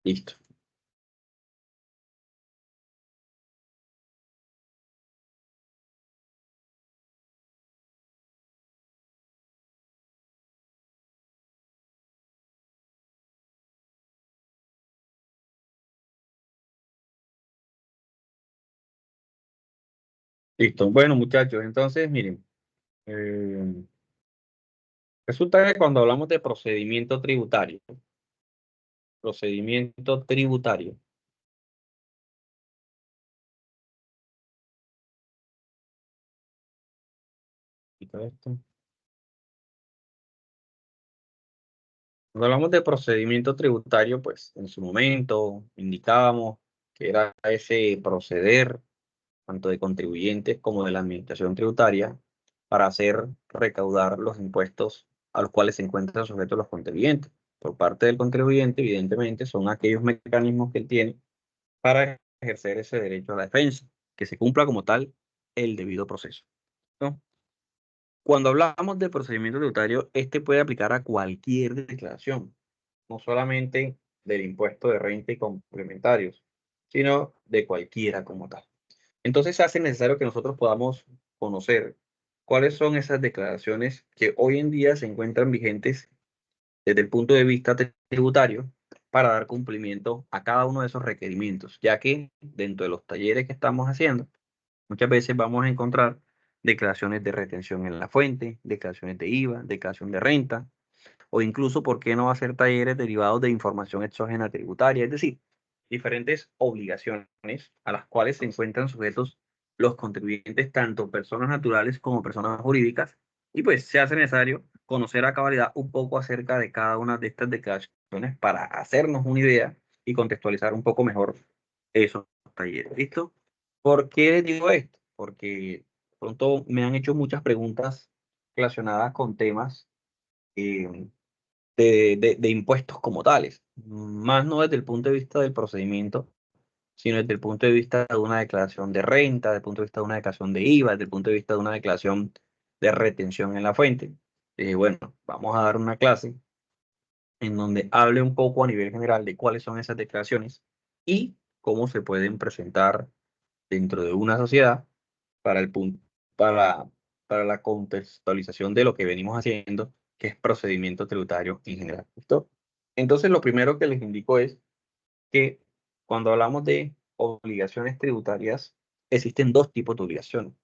Listo. Listo. Bueno, muchachos, entonces, miren, eh, resulta que cuando hablamos de procedimiento tributario, quita esto. Cuando hablamos de procedimiento tributario, pues en su momento indicábamos que era ese proceder, tanto de contribuyentes como de la administración tributaria, para hacer recaudar los impuestos a los cuales se encuentran sujetos los contribuyentes. Por parte del contribuyente, evidentemente, son aquellos mecanismos que él tiene para ejercer ese derecho a la defensa, que se cumpla como tal el debido proceso, ¿no? Cuando hablamos de procedimiento tributario, este puede aplicar a cualquier declaración, no solamente del impuesto de renta y complementarios, sino de cualquiera como tal. Entonces se hace necesario que nosotros podamos conocer cuáles son esas declaraciones que hoy en día se encuentran vigentes desde el punto de vista tributario para dar cumplimiento a cada uno de esos requerimientos, ya que dentro de los talleres que estamos haciendo, muchas veces vamos a encontrar declaraciones de retención en la fuente, declaraciones de IVA, declaración de renta, o incluso, ¿por qué no hacer talleres derivados de información exógena tributaria? Es decir, diferentes obligaciones a las cuales se encuentran sujetos los contribuyentes, tanto personas naturales como personas jurídicas, y pues se hace necesario conocer a cabalidad un poco acerca de cada una de estas declaraciones para hacernos una idea y contextualizar un poco mejor esos talleres. ¿Listo? ¿Por qué les digo esto? Porque pronto me han hecho muchas preguntas relacionadas con temas eh, de impuestos como tales, más no desde el punto de vista del procedimiento, sino desde el punto de vista de una declaración de renta, desde el punto de vista de una declaración de IVA, desde el punto de vista de una declaración de retención en la fuente. Bueno, vamos a dar una clase en donde hable un poco a nivel general de cuáles son esas declaraciones y cómo se pueden presentar dentro de una sociedad para el punto, para, para la contextualización de lo que venimos haciendo, que es procedimiento tributario en general. ¿Listo? Entonces, lo primero que les indico es que cuando hablamos de obligaciones tributarias, existen dos tipos de obligaciones.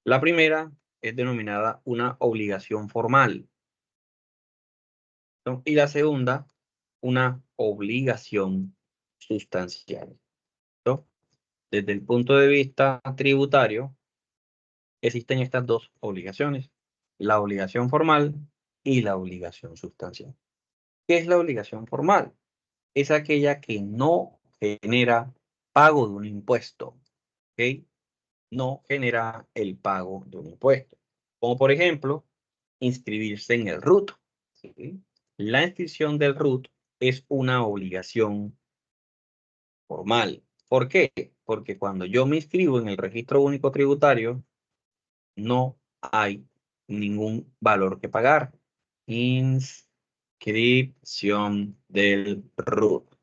La primera es denominada una obligación formal, ¿no? Y la segunda, una obligación sustancial, ¿no? Desde el punto de vista tributario, existen estas dos obligaciones, la obligación formal y la obligación sustancial. ¿Qué es la obligación formal? Es aquella que no genera pago de un impuesto, ¿ok? No genera el pago de un impuesto. Como por ejemplo, inscribirse en el RUT, ¿sí? La inscripción del RUT es una obligación formal. ¿Por qué? Porque cuando yo me inscribo en el Registro Único Tributario, no hay ningún valor que pagar. Inscripción del RUT.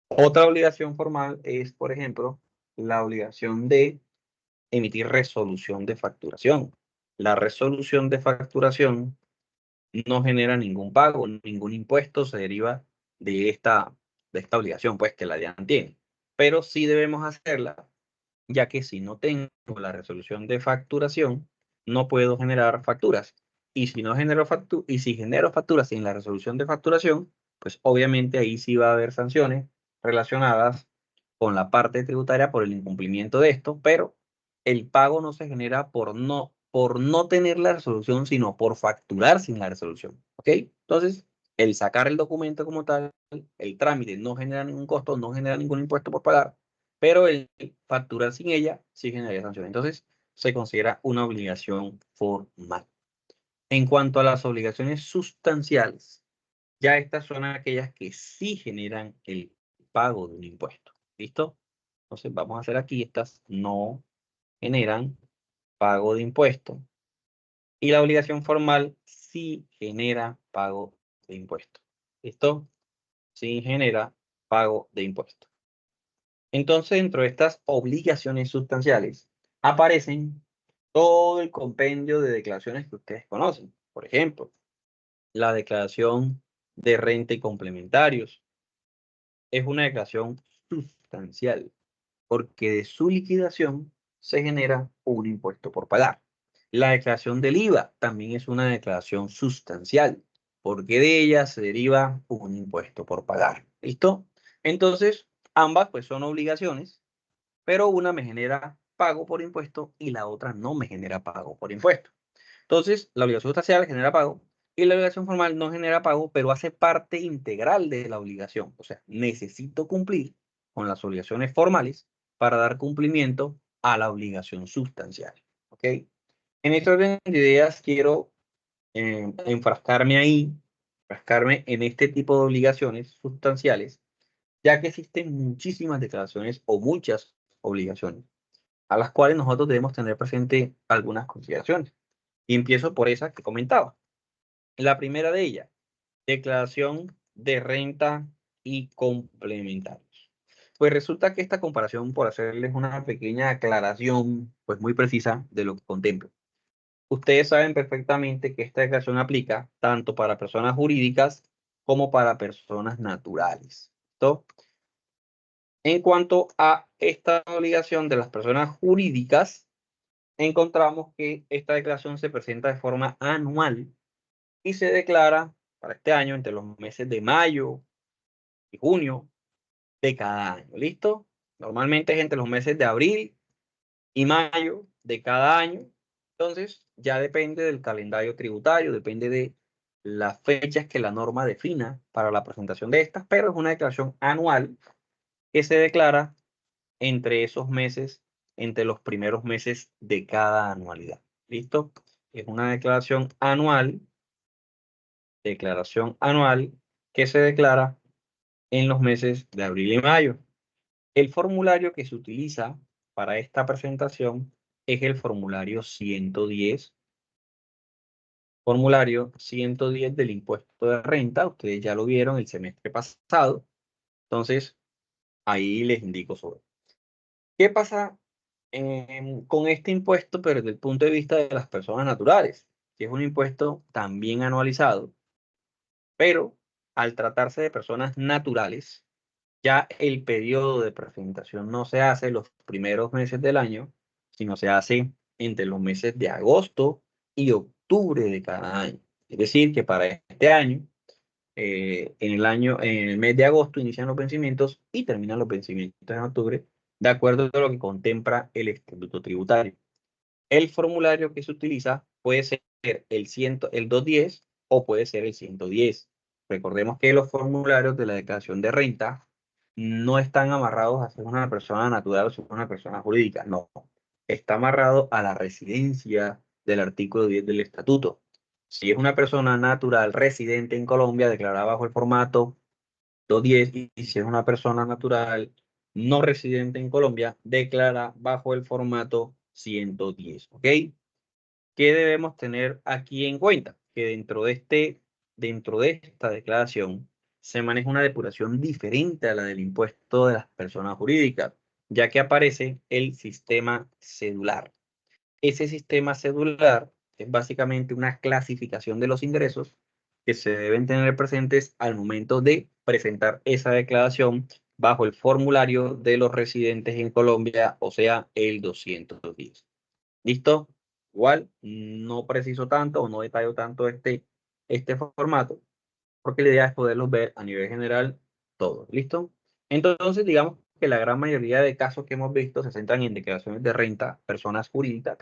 Otra obligación formal es, por ejemplo, la obligación de emitir resolución de facturación. La resolución de facturación no genera ningún pago, ningún impuesto se deriva de esta obligación, pues que la DIAN tiene. Pero sí debemos hacerla, ya que si no tengo la resolución de facturación, no puedo generar facturas. Y si no genero y si genero facturas sin la resolución de facturación, pues obviamente ahí sí va a haber sanciones relacionadas con la parte tributaria por el incumplimiento de esto, pero el pago no se genera por no tener la resolución, sino por facturar sin la resolución. ¿Ok? Entonces, el sacar el documento como tal, el trámite no genera ningún costo, no genera ningún impuesto por pagar, pero el facturar sin ella sí generaría sanción. Entonces, se considera una obligación formal. En cuanto a las obligaciones sustanciales, ya estas son aquellas que sí generan el pago de un impuesto. ¿Listo? Entonces, vamos a hacer aquí, estas no generan pago de impuesto. Y la obligación formal sí genera pago de impuesto. ¿Listo? Sí genera pago de impuestos. Entonces, dentro de estas obligaciones sustanciales, aparecen todo el compendio de declaraciones que ustedes conocen. Por ejemplo, la declaración de renta y complementarios es una declaración sustancial, porque de su liquidación se genera un impuesto por pagar. La declaración del IVA también es una declaración sustancial, porque de ella se deriva un impuesto por pagar. ¿Listo? Entonces, ambas pues son obligaciones, pero una me genera pago por impuesto y la otra no me genera pago por impuesto. Entonces, la obligación sustancial genera pago y la obligación formal no genera pago, pero hace parte integral de la obligación. O sea, necesito cumplir con las obligaciones formales para dar cumplimiento a la obligación sustancial. ¿Ok? En este orden de ideas quiero enfrascarme en este tipo de obligaciones sustanciales, ya que existen muchísimas declaraciones o muchas obligaciones, a las cuales nosotros debemos tener presente algunas consideraciones. Y empiezo por esa que comentaba. La primera de ellas, declaración de renta y complementarios. Pues resulta que esta comparación, por hacerles una pequeña aclaración, pues muy precisa de lo que contempla. Ustedes saben perfectamente que esta declaración aplica tanto para personas jurídicas como para personas naturales. ¿Listo? En cuanto a esta obligación de las personas jurídicas, encontramos que esta declaración se presenta de forma anual y se declara para este año entre los meses de mayo y junio de cada año. ¿Listo? Normalmente es entre los meses de abril y mayo de cada año. Entonces, ya depende del calendario tributario, depende de las fechas que la norma defina para la presentación de estas, pero es una declaración anual que se declara entre esos meses, entre los primeros meses de cada anualidad. ¿Listo? Es una declaración anual que se declara en los meses de abril y mayo. El formulario que se utiliza para esta presentación es el formulario 110. Formulario 110 del impuesto de renta. Ustedes ya lo vieron el semestre pasado. Entonces, ahí les indico sobre. ¿Qué pasa con este impuesto, pero desde el punto de vista de las personas naturales? Que es un impuesto también anualizado, pero al tratarse de personas naturales, ya el periodo de presentación no se hace los primeros meses del año, sino se hace entre los meses de agosto y octubre de cada año. Es decir, que para este año, en el mes de agosto inician los vencimientos y terminan los vencimientos en octubre, de acuerdo a lo que contempla el Estatuto Tributario. El formulario que se utiliza puede ser el 210 o puede ser el 110. Recordemos que los formularios de la declaración de renta no están amarrados a ser una persona natural o ser una persona jurídica, no. Está amarrado a la residencia del artículo 10 del estatuto. Si es una persona natural residente en Colombia, declarada bajo el formato 210, y si es una persona natural no residente en Colombia, declara bajo el formato 110. ¿Ok? ¿Qué debemos tener aquí en cuenta? Que dentro de esta declaración se maneja una depuración diferente a la del impuesto de las personas jurídicas, ya que aparece el sistema cedular. Ese sistema cedular es básicamente una clasificación de los ingresos que se deben tener presentes al momento de presentar esa declaración bajo el formulario de los residentes en Colombia, o sea, el 210. ¿Listo? Igual, no preciso tanto o no detallo tanto este formato, porque la idea es poderlos ver a nivel general todos. ¿Listo? Entonces, digamos que la gran mayoría de casos que hemos visto se centran en declaraciones de renta, personas jurídicas,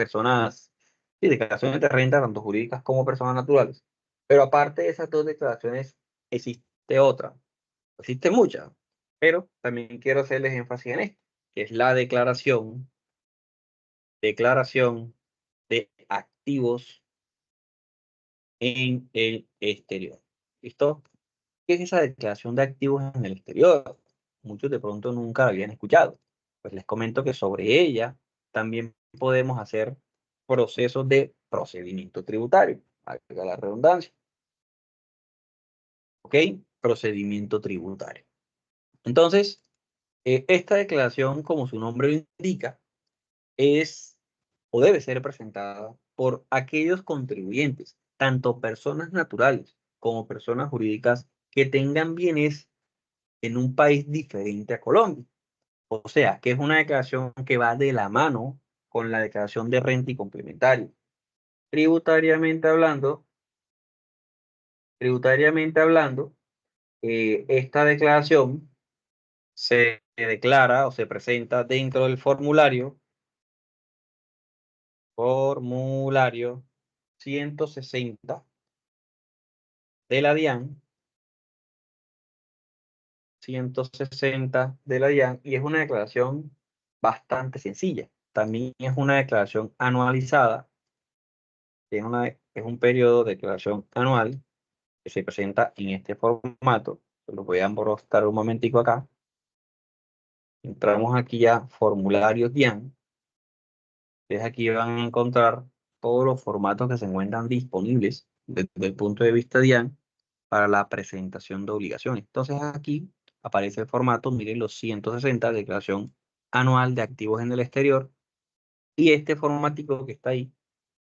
sí, declaraciones de renta, tanto jurídicas como personas naturales. Pero aparte de esas dos declaraciones, existe otra. Existe muchas, pero también quiero hacerles énfasis en esto, que es la declaración de activos en el exterior. ¿Listo? ¿Qué es esa declaración de activos en el exterior? Muchos de pronto nunca la habían escuchado. Pues les comento que sobre ella también podemos hacer procesos de procedimiento tributario, valga la redundancia. ¿Ok? Procedimiento tributario. Entonces, esta declaración, como su nombre lo indica, es o debe ser presentada por aquellos contribuyentes, tanto personas naturales como personas jurídicas, que tengan bienes en un país diferente a Colombia. O sea, que es una declaración que va de la mano con la declaración de renta y complementario. Tributariamente hablando, tributariamente hablando, esta declaración se declara o se presenta dentro del formulario 160 de la DIAN, 160 de la DIAN, y es una declaración bastante sencilla. También es una declaración anualizada, es un periodo de declaración anual que se presenta en este formato. Se lo voy a mostrar un momentico acá. Entramos aquí a formularios DIAN. Ustedes aquí van a encontrar todos los formatos que se encuentran disponibles desde el punto de vista DIAN para la presentación de obligaciones. Entonces aquí aparece el formato, miren, los 160, declaración anual de activos en el exterior, y este formático que está ahí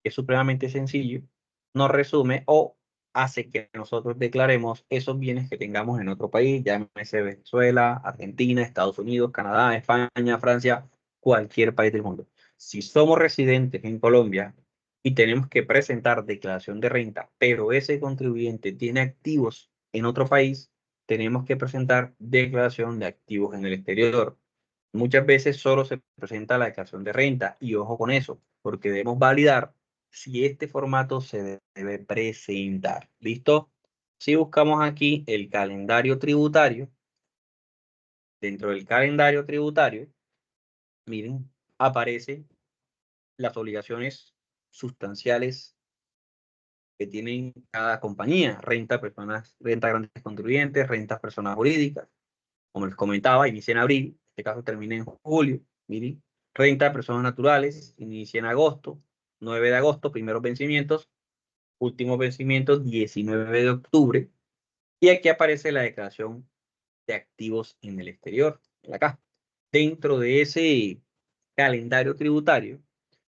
es supremamente sencillo, nos resume o hace que nosotros declaremos esos bienes que tengamos en otro país, llámese Venezuela, Argentina, Estados Unidos, Canadá, España, Francia, cualquier país del mundo. Si somos residentes en Colombia y tenemos que presentar declaración de renta, pero ese contribuyente tiene activos en otro país, tenemos que presentar declaración de activos en el exterior. Muchas veces solo se presenta la declaración de renta, y ojo con eso, porque debemos validar si este formato se debe presentar. ¿Listo? Si buscamos aquí el calendario tributario, dentro del calendario tributario, miren, aparecen las obligaciones sustanciales que tienen cada compañía: renta personas, renta grandes contribuyentes, rentas personas jurídicas. Como les comentaba, inicia en abril, en este caso termina en julio. Miren, renta de personas naturales, inicia en agosto, 9 de agosto, primeros vencimientos, últimos vencimientos 19 de octubre. Y aquí aparece la declaración de activos en el exterior, acá. Dentro de ese calendario tributario,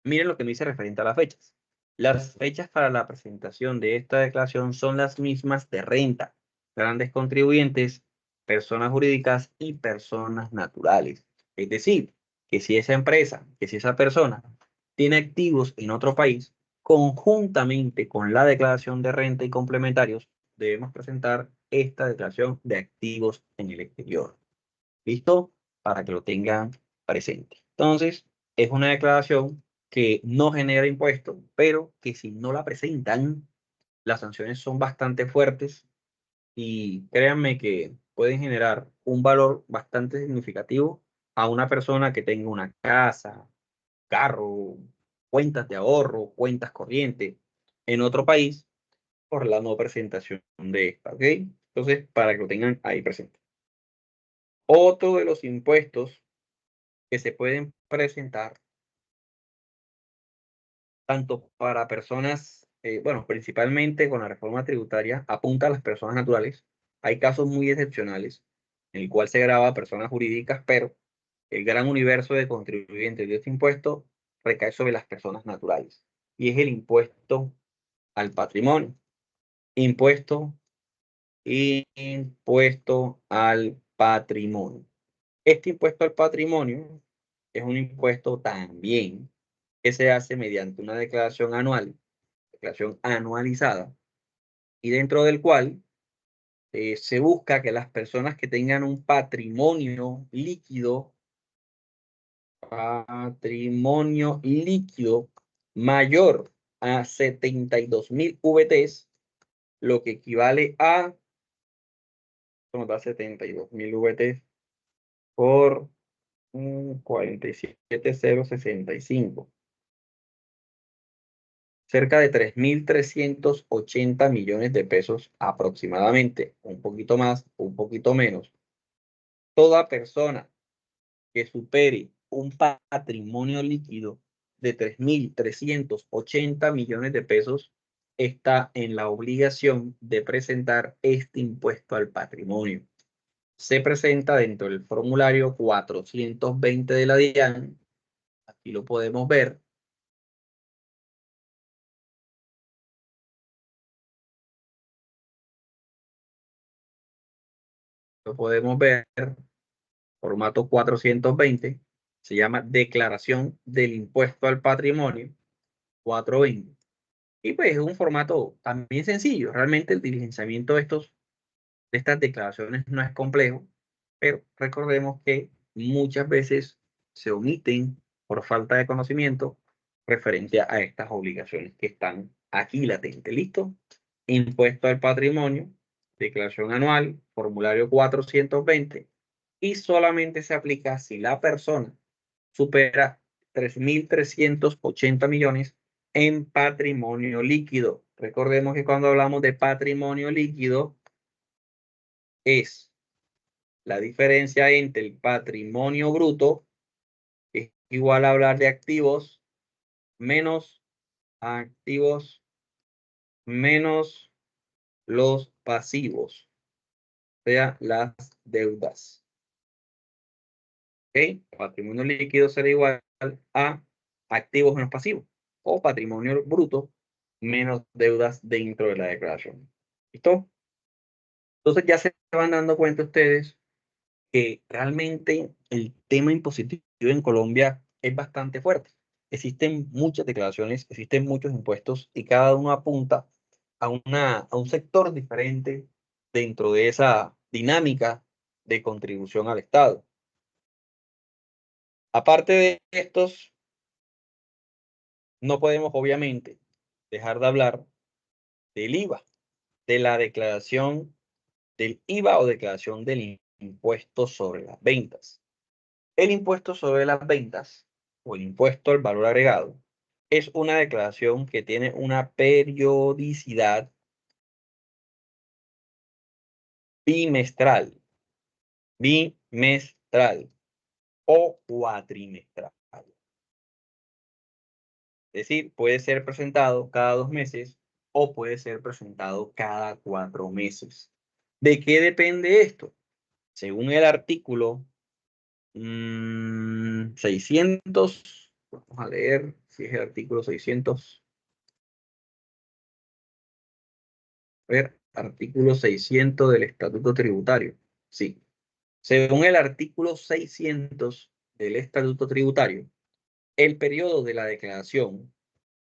miren lo que me dice referente a las fechas. Las fechas para la presentación de esta declaración son las mismas de renta, grandes contribuyentes, personas jurídicas y personas naturales. Es decir, que si esa empresa, que si esa persona tiene activos en otro país, conjuntamente con la declaración de renta y complementarios, debemos presentar esta declaración de activos en el exterior. ¿Listo? Para que lo tengan presente. Entonces, es una declaración que no genera impuestos, pero que si no la presentan, las sanciones son bastante fuertes, y créanme que pueden generar un valor bastante significativo a una persona que tenga una casa, carro, cuentas de ahorro, cuentas corrientes en otro país, por la no presentación de esta, ¿ok? Entonces, para que lo tengan ahí presente. Otro de los impuestos que se pueden presentar tanto para personas, bueno, principalmente con la reforma tributaria, apunta a las personas naturales. Hay casos muy excepcionales en el cual se graba a personas jurídicas, pero el gran universo de contribuyentes de este impuesto recae sobre las personas naturales, y es el impuesto al patrimonio. Impuesto, impuesto al patrimonio. Este impuesto al patrimonio es un impuesto también que se hace mediante una declaración anual, declaración anualizada, y dentro del cual se busca que las personas que tengan un patrimonio líquido mayor a 72.000 VTs, lo que equivale a, nos da 72.000 VTs por 47.065. Cerca de 3.380 millones de pesos aproximadamente, un poquito más, un poquito menos. Toda persona que supere un patrimonio líquido de 3.380 millones de pesos está en la obligación de presentar este impuesto al patrimonio. se presenta dentro del formulario 420 de la DIAN. Aquí lo podemos ver. Lo podemos ver, formato 420, se llama Declaración del Impuesto al Patrimonio 420. Y pues es un formato también sencillo. Realmente el diligenciamiento de estas declaraciones no es complejo, pero recordemos que muchas veces se omiten por falta de conocimiento referente a estas obligaciones que están aquí latentes. ¿Listo? Impuesto al patrimonio, declaración anual, formulario 420, y solamente se aplica si la persona supera 3.380 millones en patrimonio líquido. Recordemos que cuando hablamos de patrimonio líquido es la diferencia entre el patrimonio bruto, que es igual a hablar de activos, menos activos, menos los pasivos, o sea, las deudas. ¿Ok? Patrimonio líquido será igual a activos menos pasivos, o patrimonio bruto menos deudas dentro de la declaración. ¿Listo? Entonces ya se van dando cuenta ustedes que realmente el tema impositivo en Colombia es bastante fuerte. Existen muchas declaraciones, existen muchos impuestos y cada uno apunta a un sector diferente dentro de esa dinámica de contribución al Estado. Aparte de estos, no podemos obviamente dejar de hablar del IVA, de la declaración del IVA o declaración del impuesto sobre las ventas. El impuesto sobre las ventas o el impuesto al valor agregado es una declaración que tiene una periodicidad bimestral, bimestral o cuatrimestral. Es decir, puede ser presentado cada 2 meses o puede ser presentado cada 4 meses. ¿De qué depende esto? Según el artículo 600, vamos a leer si es el artículo 600. A ver, artículo 600 del Estatuto Tributario. Sí. Según el artículo 600 del Estatuto Tributario, el periodo de la declaración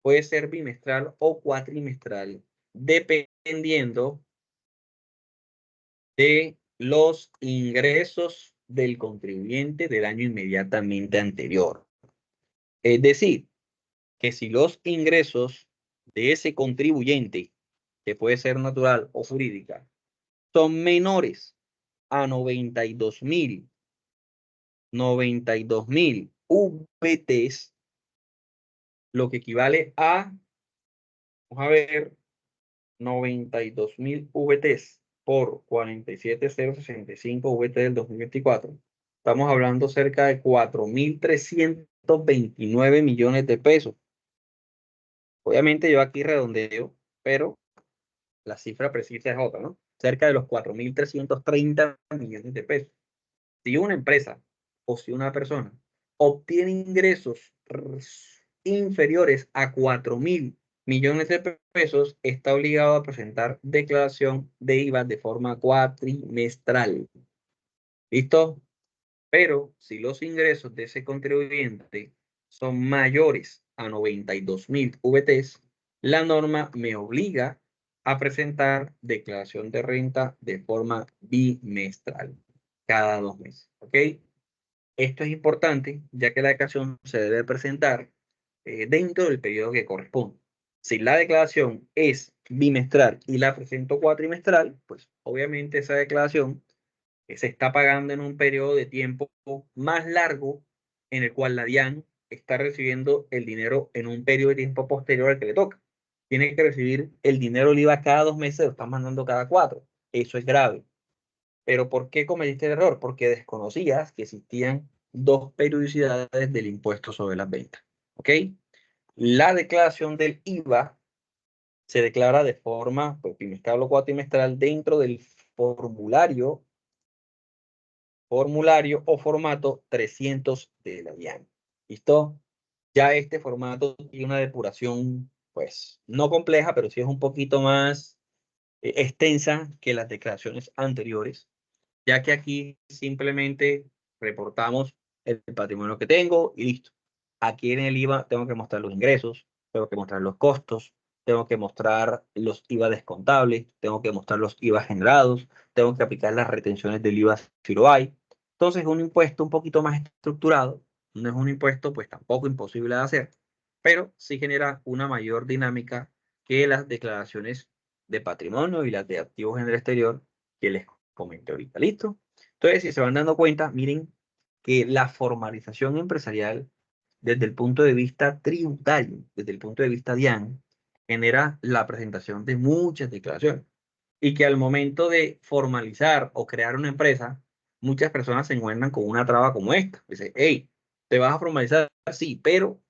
puede ser bimestral o cuatrimestral, dependiendo de los ingresos del contribuyente del año inmediatamente anterior. Es decir, que si los ingresos de ese contribuyente, que puede ser natural o jurídica, son menores a 92.000 VTs, lo que equivale a, vamos a ver, 92.000 VTs por 47.065 VT del 2024. Estamos hablando cerca de 4.329 millones de pesos. Obviamente yo aquí redondeo, pero la cifra precisa es otra, ¿no? Cerca de los 4.330 millones de pesos. Si una empresa o si una persona obtiene ingresos inferiores a 4.000 millones de pesos, está obligado a presentar declaración de IVA de forma cuatrimestral. ¿Listo? Pero si los ingresos de ese contribuyente son mayores a 92.000 VTs, la norma me obliga a presentar declaración de renta de forma bimestral, cada 2 meses. ¿Ok? Esto es importante, ya que la declaración se debe presentar dentro del periodo que corresponde. Si la declaración es bimestral y la presento cuatrimestral, pues obviamente esa declaración se está pagando en un periodo de tiempo más largo en el cual la DIAN está recibiendo el dinero en un periodo de tiempo posterior al que le toca. Tiene que recibir el dinero del IVA cada 2 meses, lo están mandando cada 4. Eso es grave. Pero ¿por qué cometiste el error? Porque desconocías que existían dos periodicidades del impuesto sobre las ventas. ¿Ok? La declaración del IVA se declara de forma bimestral o cuatrimestral dentro del formulario formulario o formato 300 de la DIAN. ¿Listo? Ya este formato tiene una depuración, pues, no compleja, pero sí es un poquito más extensa que las declaraciones anteriores, ya que aquí simplemente reportamos el patrimonio que tengo y listo. Aquí en el IVA tengo que mostrar los ingresos, tengo que mostrar los costos, tengo que mostrar los IVA descontables, tengo que mostrar los IVA generados, tengo que aplicar las retenciones del IVA si lo hay. Entonces, es un impuesto un poquito más estructurado, no es un impuesto pues tampoco imposible de hacer, pero sí genera una mayor dinámica que las declaraciones de patrimonio y las de activos en el exterior que les comenté ahorita. ¿Listo? Entonces, si se van dando cuenta, miren que la formalización empresarial desde el punto de vista tributario, desde el punto de vista DIAN, genera la presentación de muchas declaraciones. Y que al momento de formalizar o crear una empresa, muchas personas se encuentran con una traba como esta. Dice, hey, te vas a formalizar, sí, pero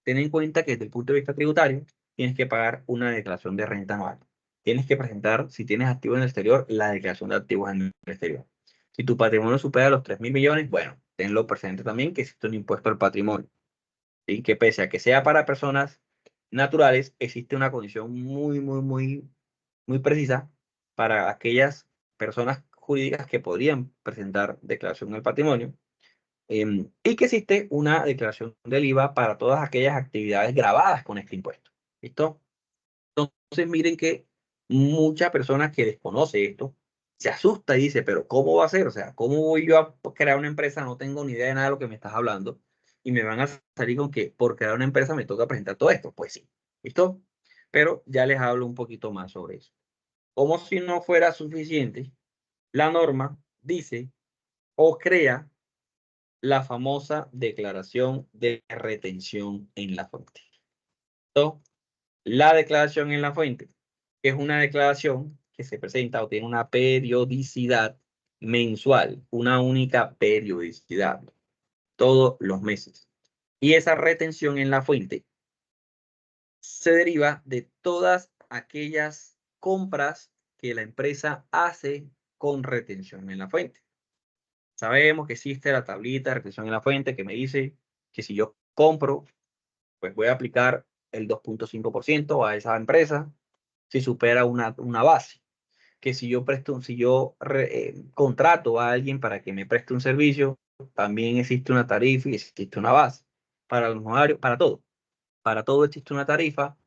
ten en cuenta que desde el punto de vista tributario tienes que pagar una declaración de renta anual. Tienes que presentar, si tienes activos en el exterior, la declaración de activos en el exterior. Si tu patrimonio supera los 3.000 millones, bueno, tenlo presente también que existe un impuesto al patrimonio. ¿Sí? Que pese a que sea para personas naturales, existe una condición muy precisa para aquellas personas jurídicas que podrían presentar declaración del patrimonio, y que existe una declaración del IVA para todas aquellas actividades grabadas con este impuesto. ¿Listo? Entonces miren que muchas personas que desconoce esto se asusta y dice, pero ¿cómo va a ser? O sea, ¿cómo voy yo a crear una empresa? No tengo ni idea de nada de lo que me estás hablando. Y me van a salir con que por crear una empresa me toca presentar todo esto. Pues sí, ¿listo? Pero ya les hablo un poquito más sobre eso. Como si no fuera suficiente, la norma dice o crea la famosa declaración de retención en la fuente. ¿Listo? La declaración en la fuente es una declaración que se presenta o tiene una periodicidad mensual, una única periodicidad, todos los meses. Y esa retención en la fuente se deriva de todas aquellas compras que la empresa hace con retención en la fuente. Sabemos que existe la tablita de retención en la fuente que me dice que si yo compro, pues voy a aplicar el 2.5% a esa empresa si supera una base. Que si yo contrato a alguien para que me preste un servicio, también existe una tarifa y existe una base. Para los honorarios, para todo existe una tarifa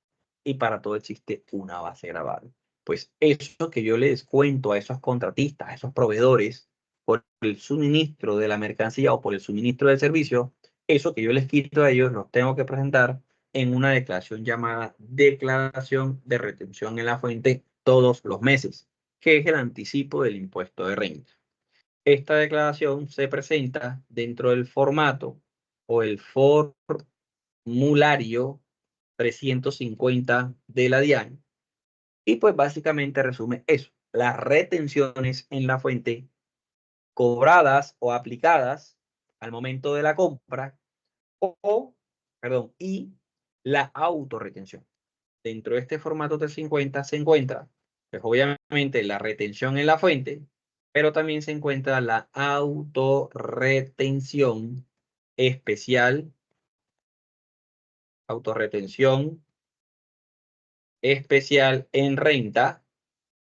y para todo existe una base grabada. Pues eso que yo les cuento a esos contratistas, a esos proveedores, por el suministro de la mercancía o por el suministro del servicio, eso que yo les quito a ellos, los tengo que presentar en una declaración llamada declaración de retención en la fuente todos los meses, que es el anticipo del impuesto de renta. Esta declaración se presenta dentro del formato o el formulario 350 de la DIAN y pues básicamente resume eso, las retenciones en la fuente cobradas o aplicadas al momento de la compra y la autorretención. Dentro de este formato 350 se encuentra, pues obviamente la retención en la fuente, pero también se encuentra la especial, autorretención especial en renta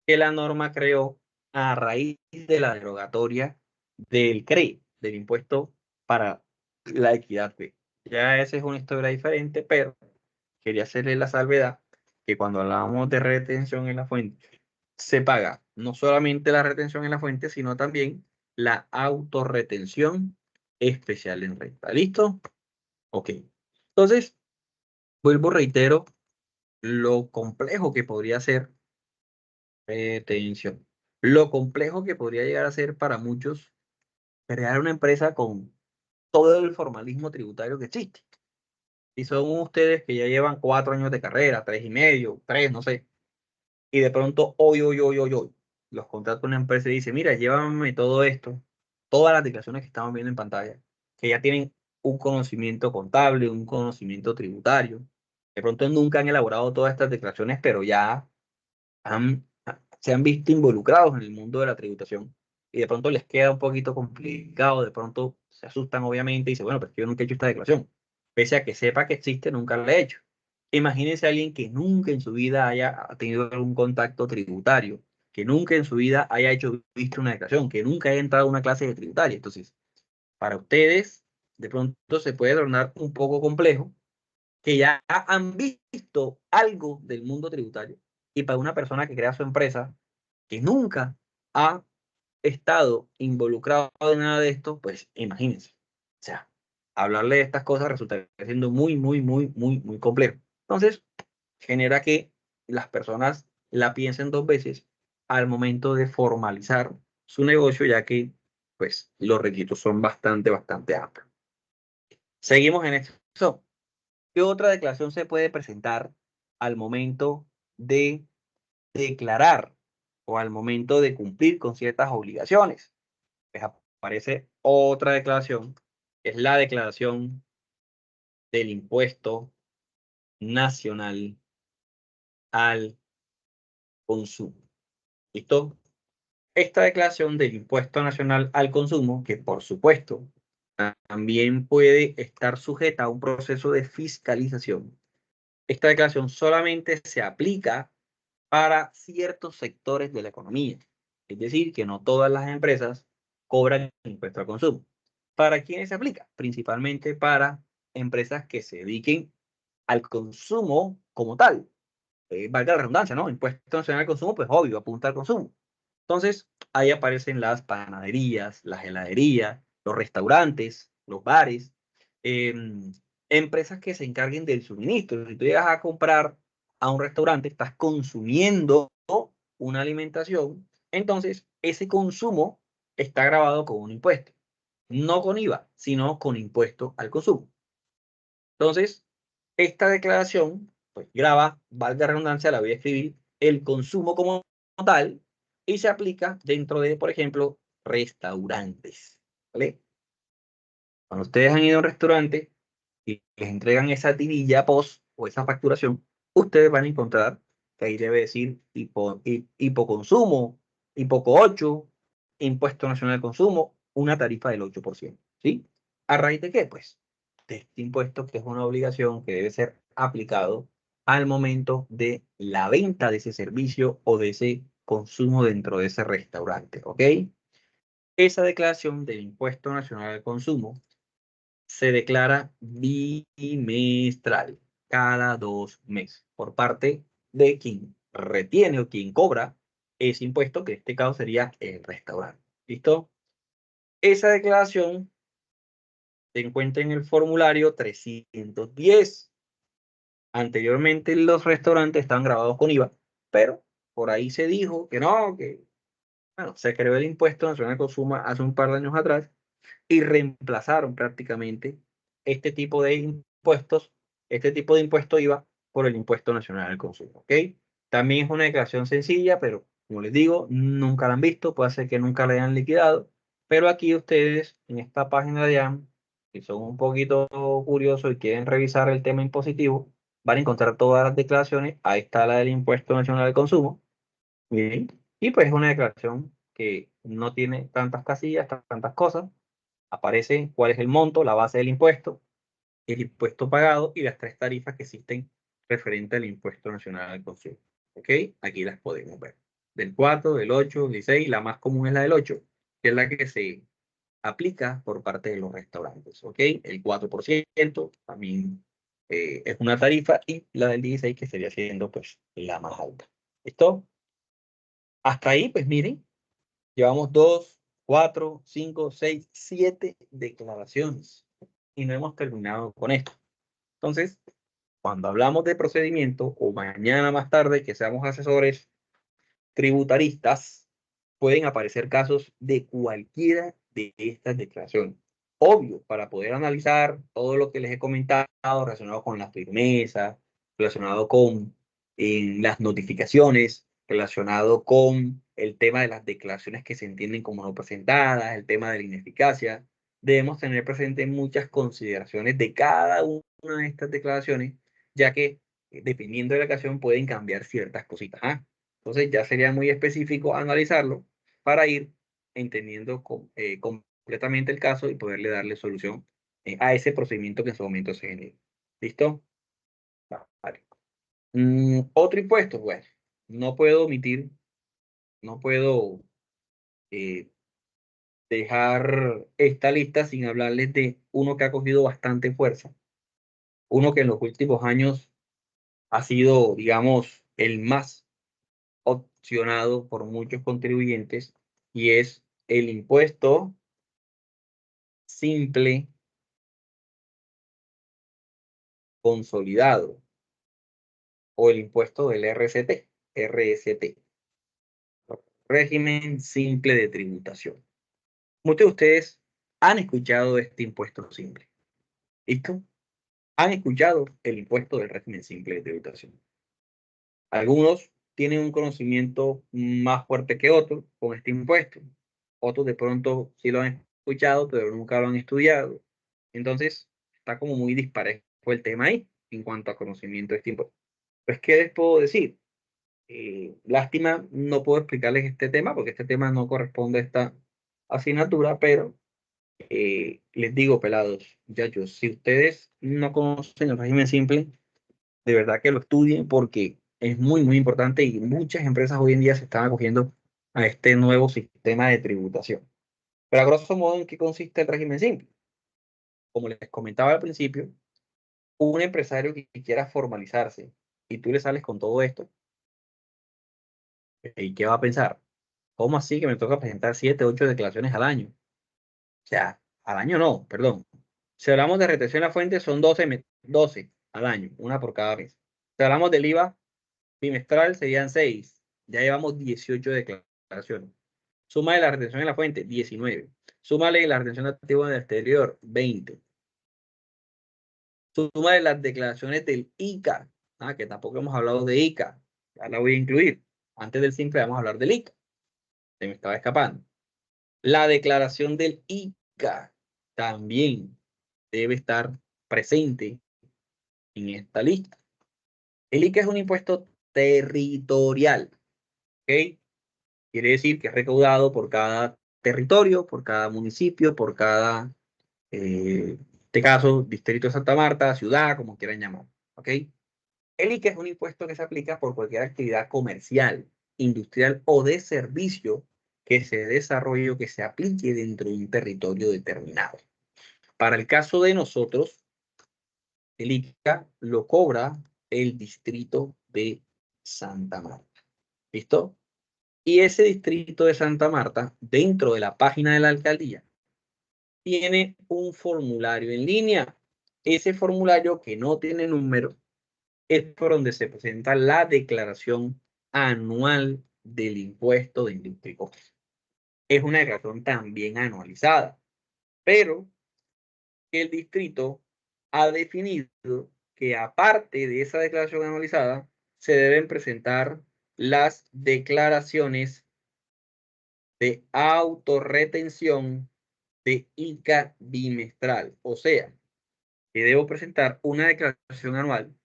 que la norma creó a raíz de la derogatoria del CRE, del impuesto para la equidad B. Ya esa es una historia diferente, pero quería hacerle la salvedad que cuando hablamos de retención en la fuente, se paga no solamente la retención en la fuente, sino también la autorretención especial en renta. ¿Listo? Ok. Entonces, vuelvo, reitero, lo complejo que podría ser retención. Lo complejo que podría llegar a ser para muchos crear una empresa con todo el formalismo tributario que existe. Y son ustedes que ya llevan 4 años de carrera, 3 y medio, 3, no sé. Y de pronto, hoy, los contrata una empresa y dice, mira, llévame todo esto, todas las declaraciones que estamos viendo en pantalla, que ya tienen un conocimiento contable, un conocimiento tributario. De pronto nunca han elaborado todas estas declaraciones, pero ya se han visto involucrados en el mundo de la tributación. y de pronto les queda un poquito complicado, de pronto se asustan obviamente y dicen, bueno, pero es que yo nunca he hecho esta declaración. Pese a que sepa que existe, nunca la he hecho. Imagínense a alguien que nunca en su vida haya tenido algún contacto tributario, que nunca en su vida haya visto una declaración, que nunca haya entrado a una clase de tributaria. Entonces, para ustedes, de pronto se puede tornar un poco complejo, que ya han visto algo del mundo tributario, y para una persona que crea su empresa, que nunca ha estado involucrado en nada de esto, pues imagínense. O sea, hablarle de estas cosas resulta siendo muy, muy, muy, muy, muy complejo. Entonces, genera que las personas la piensen dos veces al momento de formalizar su negocio, ya que pues los requisitos son bastante, bastante amplios. Seguimos en esto. ¿Qué otra declaración se puede presentar al momento de declarar o al momento de cumplir con ciertas obligaciones? Pues aparece otra declaración, es la declaración del impuesto nacional al consumo. ¿Listo? Esta declaración del impuesto nacional al consumo, que por supuesto también puede estar sujeta a un proceso de fiscalización. Esta declaración solamente se aplica para ciertos sectores de la economía. Es decir, que no todas las empresas cobran impuesto al consumo. ¿Para quiénes se aplica? Principalmente para empresas que se dediquen al consumo como tal. Valga la redundancia, ¿no? Impuesto nacional al consumo, pues obvio, apunta al consumo. Entonces, ahí aparecen las panaderías, las heladerías, los restaurantes, los bares, eh, empresas que se encarguen del suministro. Si tú llegas a comprar a un restaurante, estás consumiendo una alimentación, entonces ese consumo está grabado con un impuesto, no con IVA, sino con impuesto al consumo. Entonces, esta declaración, pues graba, valga la redundancia, la voy a escribir, el consumo como tal y se aplica dentro de, por ejemplo, restaurantes. ¿Vale? Cuando ustedes han ido a un restaurante y les entregan esa tirilla post o esa facturación, ustedes van a encontrar que ahí debe decir hipoconsumo, hipoco 8, impuesto nacional de consumo, una tarifa del 8%. ¿Sí? ¿A raíz de qué? Pues de este impuesto que es una obligación que debe ser aplicado al momento de la venta de ese servicio o de ese consumo dentro de ese restaurante. ¿Ok? Esa declaración del impuesto nacional al consumo se declara bimestral, cada 2 meses, por parte de quien retiene o quien cobra ese impuesto, que en este caso sería el restaurante. ¿Listo? Esa declaración se encuentra en el formulario 310. Anteriormente los restaurantes estaban grabados con IVA, pero por ahí se dijo que no, que bueno, se creó el impuesto nacional de consumo hace un par de años atrás y reemplazaron prácticamente este tipo de impuestos, este tipo de impuesto IVA por el impuesto nacional al consumo. ¿Ok? También es una declaración sencilla, pero como les digo, nunca la han visto, puede ser que nunca la hayan liquidado, pero aquí ustedes en esta página de AM, si son un poquito curiosos y quieren revisar el tema impositivo, van a encontrar todas las declaraciones. Ahí está la del impuesto nacional al consumo. Bien. Y pues es una declaración que no tiene tantas casillas, tantas cosas. Aparece cuál es el monto, la base del impuesto, el impuesto pagado y las tres tarifas que existen referente al impuesto nacional al consumo. ¿Ok? Aquí las podemos ver. Del 4, del 8, del 16, la más común es la del 8, que es la que se aplica por parte de los restaurantes. ¿Ok? El 4% también es una tarifa y la del 16 que sería siendo pues la más alta. ¿Listo? Hasta ahí, pues miren, llevamos 2, 4, 5, 6, 7 declaraciones y no hemos terminado con esto. Entonces, cuando hablamos de procedimiento o mañana más tarde que seamos asesores tributaristas, pueden aparecer casos de cualquiera de estas declaraciones. Obvio, para poder analizar todo lo que les he comentado relacionado con la firmeza, relacionado con las notificaciones, relacionado con el tema de las declaraciones que se entienden como no presentadas, el tema de la ineficacia, debemos tener presente muchas consideraciones de cada una de estas declaraciones, ya que dependiendo de la ocasión pueden cambiar ciertas cositas. ¿Ah? Entonces ya sería muy específico analizarlo para ir entendiendo completamente el caso y poderle darle solución a ese procedimiento que en su momento se genere. ¿Listo? Vale. Otro impuesto, bueno, no puedo omitir, no puedo eh, dejar esta lista sin hablarles de uno que ha cogido bastante fuerza, uno que en los últimos años ha sido, digamos, el más opcionado por muchos contribuyentes y es el impuesto simple consolidado o el impuesto del RST, régimen simple de tributación. Muchos de ustedes han escuchado este impuesto simple. ¿Listo? Han escuchado el impuesto del régimen simple de tributación. Algunos tienen un conocimiento más fuerte que otros con este impuesto. Otros de pronto sí lo han escuchado, pero nunca lo han estudiado. Entonces, está como muy disparejo el tema ahí en cuanto a conocimiento de este impuesto. Pues, ¿qué les puedo decir? Lástima, no puedo explicarles este tema porque este tema no corresponde a esta asignatura, pero les digo, pelados, muchachos, si ustedes no conocen el régimen simple, de verdad que lo estudien porque es muy, muy importante y muchas empresas hoy en día se están acogiendo a este nuevo sistema de tributación. Pero a grosso modo, ¿en qué consiste el régimen simple? Como les comentaba al principio, un empresario que quiera formalizarse y tú le sales con todo esto, ¿y qué va a pensar? ¿Cómo así que me toca presentar 7, 8 declaraciones al año? O sea, al año no, perdón. Si hablamos de retención a la fuente, son 12 al año, una por cada mes. Si hablamos del IVA bimestral, serían 6. Ya llevamos 18 declaraciones. Súmale la retención en la fuente, 19. Súmale la retención activa en el exterior, 20. Súmale las declaraciones del ICA, que tampoco hemos hablado de ICA. Ya la voy a incluir. Antes del simple vamos a hablar del ICA. Se me estaba escapando. La declaración del ICA también debe estar presente en esta lista. El ICA es un impuesto territorial, ¿ok? Quiere decir que es recaudado por cada territorio, por cada municipio, por cada, en este caso, distrito de Santa Marta, ciudad, como quieran llamar, ¿ok? El ICA es un impuesto que se aplica por cualquier actividad comercial, industrial o de servicio que se desarrolle o que se aplique dentro de un territorio determinado. Para el caso de nosotros, el ICA lo cobra el distrito de Santa Marta. ¿Listo? Y ese distrito de Santa Marta, dentro de la página de la alcaldía, tiene un formulario en línea. Ese formulario que no tiene número es por donde se presenta la declaración anual del impuesto de industria y comercio. Es una declaración también anualizada, pero el distrito ha definido que aparte de esa declaración anualizada, se deben presentar las declaraciones de autorretención de ICA bimestral. O sea, que debo presentar una declaración anual,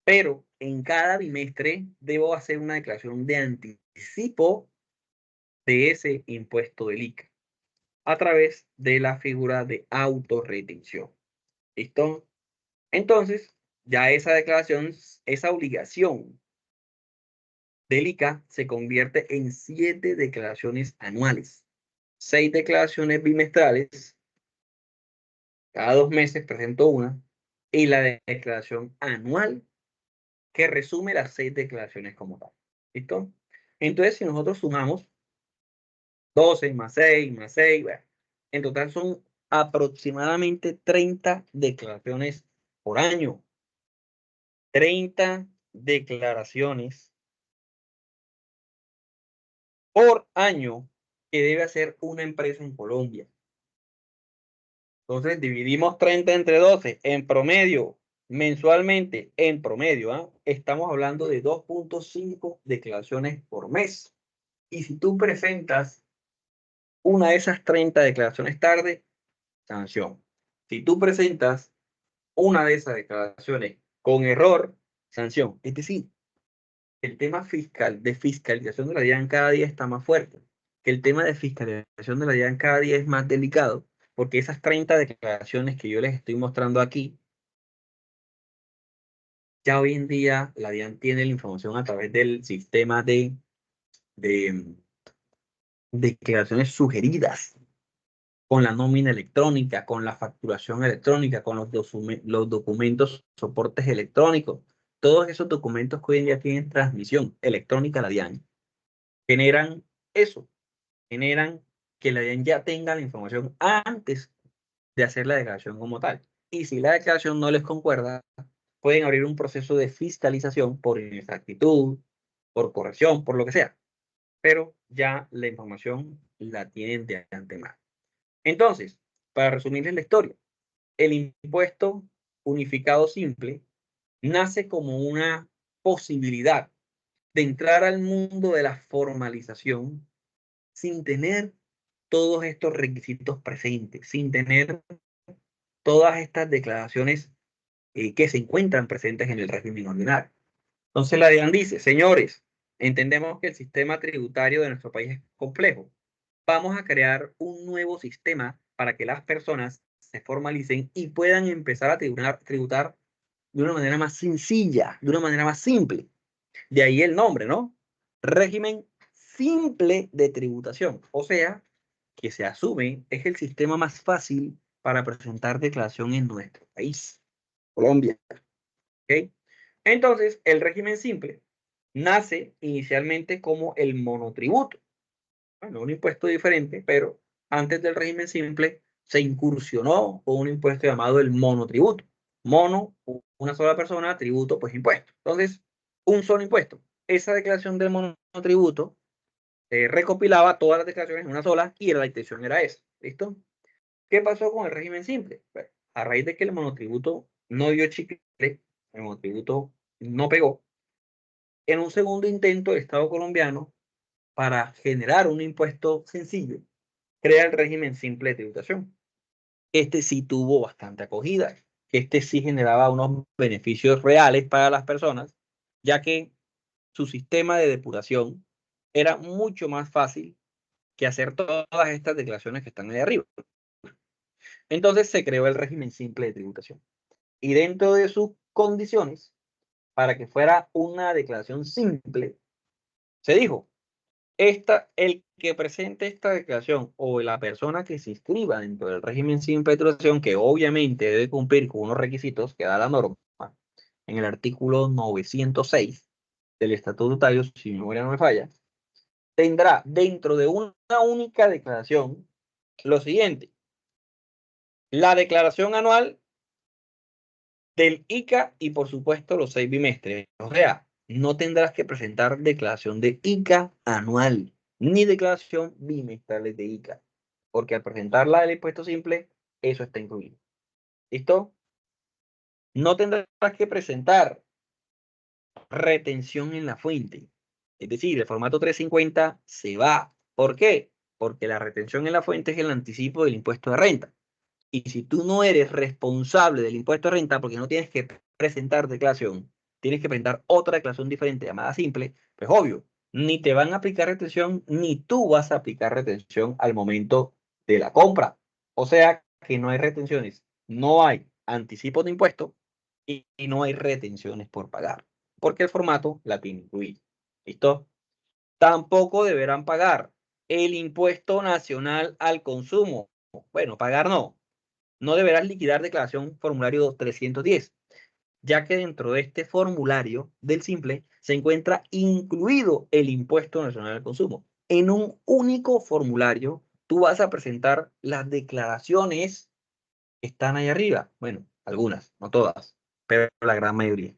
pero en cada bimestre debo hacer una declaración de anticipo de ese impuesto del ICA a través de la figura de autorretención. ¿Listo? Entonces, ya esa declaración, esa obligación del ICA se convierte en 7 declaraciones anuales, 6 declaraciones bimestrales, cada 2 meses presento una, y la declaración anual que resume las 6 declaraciones como tal. ¿Listo? Entonces, si nosotros sumamos 12 más 6 más 6, bueno, en total son aproximadamente 30 declaraciones por año. 30 declaraciones por año que debe hacer una empresa en Colombia. Entonces, dividimos 30 entre 12. En promedio, mensualmente, en promedio, estamos hablando de 2.5 declaraciones por mes. Y si tú presentas una de esas 30 declaraciones tarde, sanción. Si tú presentas una de esas declaraciones con error, sanción. Es decir, el tema fiscal, de fiscalización de la DIAN cada día está más fuerte. que el tema de fiscalización de la DIAN cada día es más delicado, porque esas 30 declaraciones que yo les estoy mostrando aquí, ya hoy en día la DIAN tiene la información a través del sistema de declaraciones sugeridas, con la nómina electrónica, con la facturación electrónica, con los documentos, soportes electrónicos. Todos esos documentos que hoy en día tienen transmisión electrónica a la DIAN, generan eso, generan que la DIAN ya tenga la información antes de hacer la declaración como tal. Y si la declaración no les concuerda, pueden abrir un proceso de fiscalización por inexactitud, por corrección, por lo que sea. Pero ya la información la tienen de antemano. Entonces, para resumirles la historia, el impuesto unificado simple nace como una posibilidad de entrar al mundo de la formalización sin tener todos estos requisitos presentes, sin tener todas estas declaraciones que se encuentran presentes en el régimen ordinario. Entonces la DIAN dice, señores, entendemos que el sistema tributario de nuestro país es complejo. Vamos a crear un nuevo sistema para que las personas se formalicen y puedan empezar a tributar de una manera más sencilla, de una manera más simple. De ahí el nombre, ¿no? Régimen simple de tributación. O sea, que se asume es el sistema más fácil para presentar declaración en nuestro país, Colombia. ¿Ok? Entonces, el régimen simple nace inicialmente como el monotributo. Bueno, un impuesto diferente, pero antes del régimen simple se incursionó con un impuesto llamado el monotributo. Mono, una sola persona, tributo, pues impuesto. Entonces, un solo impuesto. Esa declaración del monotributo recopilaba todas las declaraciones en una sola y la intención era esa. ¿Listo? ¿Qué pasó con el régimen simple? Bueno, a raíz de que el monotributo no dio chicle, el monotributo no pegó, en un segundo intento el Estado colombiano, para generar un impuesto sencillo, crea el régimen simple de tributación. Este sí tuvo bastante acogida. Este sí generaba unos beneficios reales para las personas, ya que su sistema de depuración era mucho más fácil que hacer todas estas declaraciones que están ahí arriba. Entonces se creó el régimen simple de tributación. Y dentro de sus condiciones, para que fuera una declaración simple, se dijo, el que presente esta declaración o la persona que se inscriba dentro del régimen simple de tributación, que obviamente debe cumplir con unos requisitos que da la norma en el artículo 906 del estatutario, si mi memoria no me falla, tendrá dentro de una única declaración lo siguiente: la declaración anual del ICA y por supuesto los 6 bimestres. O sea, no tendrás que presentar declaración de ICA anual ni declaración bimestral de ICA, porque al presentarla del impuesto simple, eso está incluido. ¿Listo? No tendrás que presentar retención en la fuente. Es decir, el formato 350 se va. ¿Por qué? Porque la retención en la fuente es el anticipo del impuesto de renta. Y si tú no eres responsable del impuesto de renta porque no tienes que presentar declaración, tienes que presentar otra declaración diferente llamada simple, pues obvio, ni te van a aplicar retención, ni tú vas a aplicar retención al momento de la compra. O sea que no hay retenciones, no hay anticipo de impuesto y no hay retenciones por pagar, porque el formato la tiene incluido. ¿Listo? Tampoco deberán pagar el impuesto nacional al consumo. Bueno, pagar no deberás liquidar declaración formulario 310, ya que dentro de este formulario del simple se encuentra incluido el impuesto nacional al consumo. En un único formulario, tú vas a presentar las declaraciones que están ahí arriba. Bueno, algunas, no todas, pero la gran mayoría.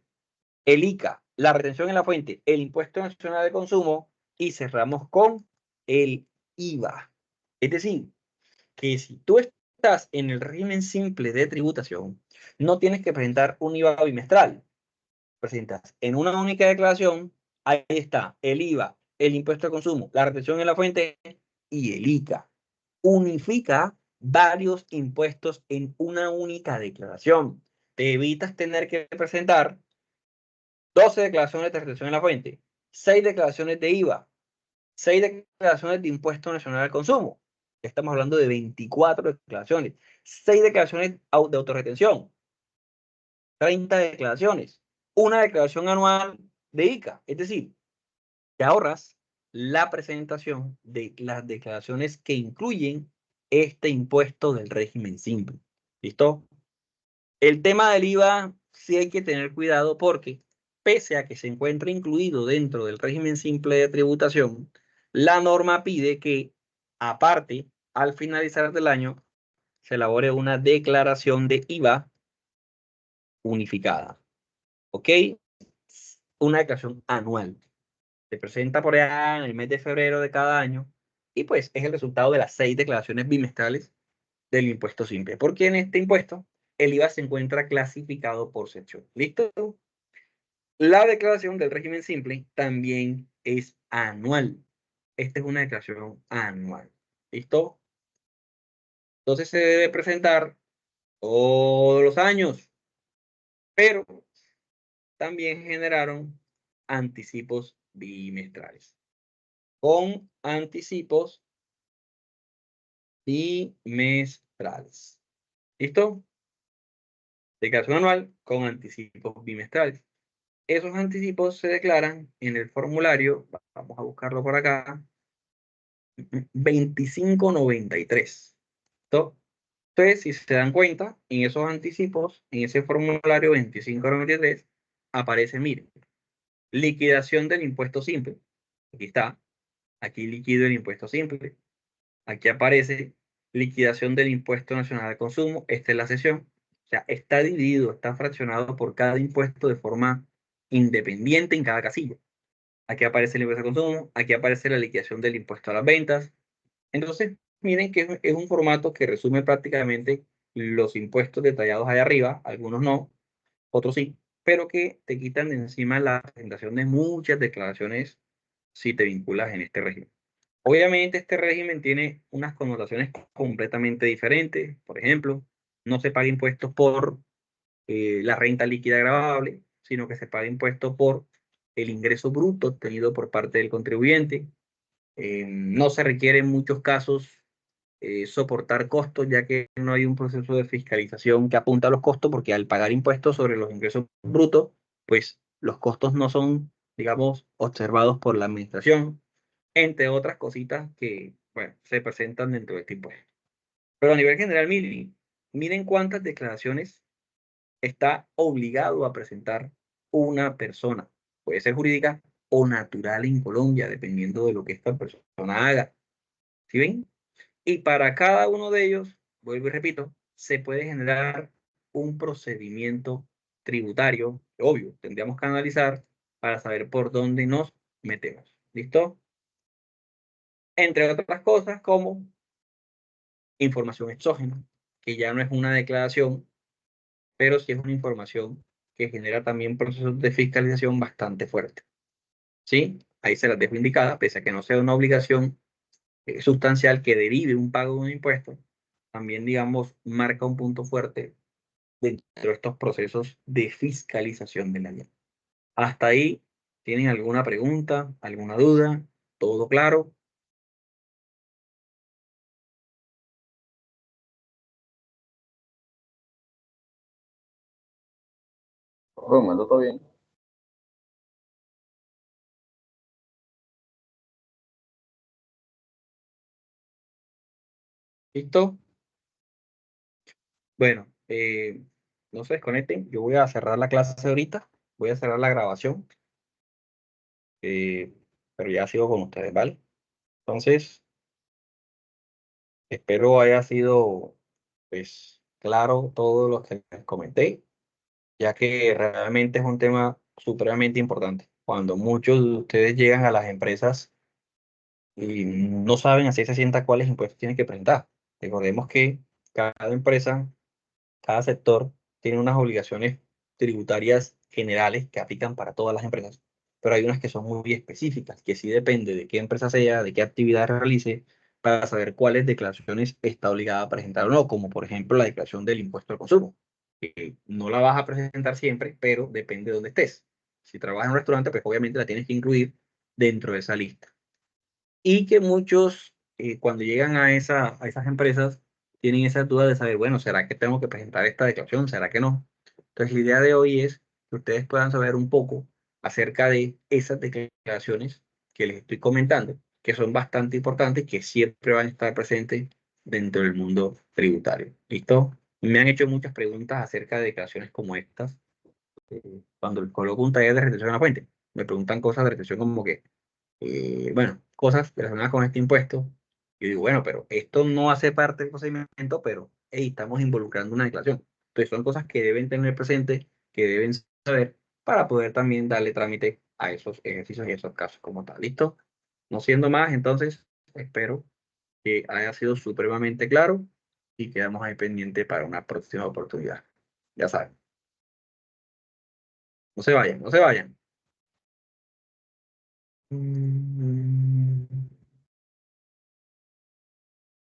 El ICA, la retención en la fuente, el impuesto nacional de consumo y cerramos con el IVA. Es decir, que si tú estás en el régimen simple de tributación, no tienes que presentar un IVA bimestral. Presentas en una única declaración, ahí está el IVA, el impuesto de consumo, la retención en la fuente y el ICA. Unifica varios impuestos en una única declaración. Te evitas tener que presentar 12 declaraciones de retención en la fuente, 6 declaraciones de IVA, 6 declaraciones de impuesto nacional al consumo. Ya estamos hablando de 24 declaraciones. 6 declaraciones de autorretención. 30 declaraciones. Una declaración anual de ICA. Es decir, te ahorras la presentación de las declaraciones que incluyen este impuesto del régimen simple. ¿Listo? El tema del IVA sí hay que tener cuidado porque, pese a que se encuentra incluido dentro del régimen simple de tributación, la norma pide que, aparte, al finalizar del año, se elabore una declaración de IVA unificada. ¿Ok? Una declaración anual. Se presenta por allá en el mes de febrero de cada año y pues es el resultado de las 6 declaraciones bimestrales del impuesto simple. Porque en este impuesto el IVA se encuentra clasificado por sección. ¿Listo? La declaración del régimen simple también es anual. Esta es una declaración anual. ¿Listo? Entonces se debe presentar todos los años, pero también generaron anticipos bimestrales. Con anticipos bimestrales. ¿Listo? Declaración anual con anticipos bimestrales. Esos anticipos se declaran en el formulario, vamos a buscarlo por acá, 2593. ¿Listo? Entonces, si se dan cuenta, en esos anticipos, en ese formulario 2593, aparece, miren, liquidación del impuesto simple. Aquí está, aquí liquido el impuesto simple. Aquí aparece liquidación del impuesto nacional al consumo. Esta es la sección. O sea, está dividido, está fraccionado por cada impuesto de forma independiente en cada casilla. Aquí aparece el impuesto al consumo, aquí aparece la liquidación del impuesto a las ventas. Entonces, miren que es un formato que resume prácticamente los impuestos detallados ahí arriba, algunos no, otros sí, pero que te quitan de encima la presentación de muchas declaraciones si te vinculas en este régimen. Obviamente este régimen tiene unas connotaciones completamente diferentes. Por ejemplo, no se paga impuestos por la renta líquida gravable, sino que se paga impuesto por el ingreso bruto obtenido por parte del contribuyente. No se requiere en muchos casos soportar costos, ya que no hay un proceso de fiscalización que apunta a los costos, porque al pagar impuestos sobre los ingresos brutos, pues los costos no son, digamos, observados por la administración, entre otras cositas que, bueno, se presentan dentro de este impuesto. Pero a nivel general, miren cuántas declaraciones está obligado a presentar una persona. Puede ser jurídica o natural en Colombia, dependiendo de lo que esta persona haga. ¿Sí ven? Y para cada uno de ellos, vuelvo y repito, se puede generar un procedimiento tributario, obvio, tendríamos que analizar para saber por dónde nos metemos. ¿Listo? Entre otras cosas como información exógena, que ya no es una declaración, pero sí es una información que genera también procesos de fiscalización bastante fuertes. ¿Sí? Ahí se las dejo indicadas, pese a que no sea una obligación sustancial que derive un pago de un impuesto, también, digamos, marca un punto fuerte dentro de estos procesos de fiscalización de la ley. Hasta ahí, ¿tienen alguna pregunta, alguna duda? ¿Todo claro? Por el momento todo bien. ¿Listo? Bueno, no se desconecten. Yo voy a cerrar la clase ahorita. Voy a cerrar la grabación. eh, pero ya sigo con ustedes, ¿vale? Entonces, espero haya sido, pues, claro todo lo que les comenté, ya que realmente es un tema supremamente importante. Cuando muchos de ustedes llegan a las empresas y no saben así se sienta cuáles impuestos tienen que presentar. Recordemos que cada empresa, cada sector tiene unas obligaciones tributarias generales que aplican para todas las empresas, pero hay unas que son muy específicas, que sí depende de qué empresa sea, de qué actividad realice, para saber cuáles declaraciones está obligada a presentar o no, como por ejemplo la declaración del impuesto al consumo, que no la vas a presentar siempre, pero depende de dónde estés. Si trabajas en un restaurante, pues obviamente la tienes que incluir dentro de esa lista. y que muchos, cuando llegan a esas empresas, tienen esa duda de saber, bueno, ¿será que tengo que presentar esta declaración? ¿Será que no? Entonces, la idea de hoy es que ustedes puedan saber un poco acerca de esas declaraciones que les estoy comentando, que son bastante importantes y que siempre van a estar presentes dentro del mundo tributario. ¿Listo? Me han hecho muchas preguntas acerca de declaraciones como estas. Cuando les coloco un taller de retención a la fuente, me preguntan cosas de retención como que bueno, cosas relacionadas con este impuesto. Yo digo, bueno, pero esto no hace parte del procedimiento, pero hey, estamos involucrando una declaración. Entonces son cosas que deben tener presente, que deben saber para poder también darle trámite a esos ejercicios y esos casos como tal. ¿Listo? No siendo más, entonces espero que haya sido supremamente claro y quedamos ahí pendiente para una próxima oportunidad. Ya saben, no se vayan, no se vayan.